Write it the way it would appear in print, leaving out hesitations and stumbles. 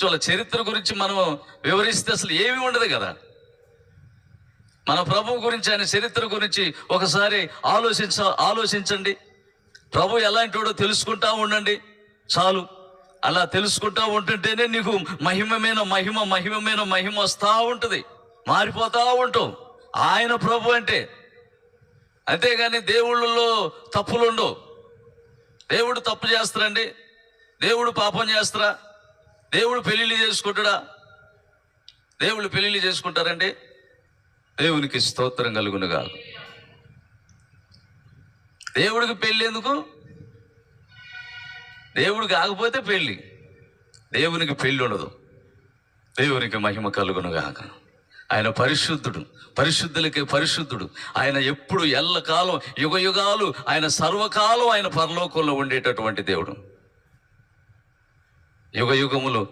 వాళ్ళ చరిత్ర గురించి మనం వివరిస్తే అసలు ఏమీ ఉండదు కదా. మన ప్రభు గురించి, ఆయన చరిత్ర గురించి ఒకసారి ఆలోచించండి. ప్రభు ఎలాంటివాడో తెలుసుకుంటా ఉండండి చాలు. అలా తెలుసుకుంటా ఉంటుంటేనే నీకు మహిమ వస్తూ ఉంటుంది, మారిపోతూ ఉంటావు. ఆయన ప్రభు అంటే. అంతేగాని దేవుళ్ళలో తప్పులుండవు. దేవుడు తప్పు చేస్తారండి? దేవుడు పాపం చేస్తారా? దేవుడు పెళ్లిళ్ళు చేసుకుంటాడా? దేవుళ్ళు పెళ్లిళ్ళు చేసుకుంటారండి? దేవునికి స్తోత్రం కలుగునుగా. దేవుడికి పెళ్ళి ఎందుకు? దేవుడికి ఆగిపోతే పెళ్ళి. దేవునికి పెళ్ళి ఉండదు. దేవునికి మహిమ కలుగునుగాక. ఆయన పరిశుద్ధుడు, పరిశుద్ధులకి పరిశుద్ధుడు. ఆయన ఎప్పుడు ఎల్లకాలం, యుగాలు, ఆయన సర్వకాలం ఆయన పరలోకంలో ఉండేటటువంటి దేవుడు. యుగములు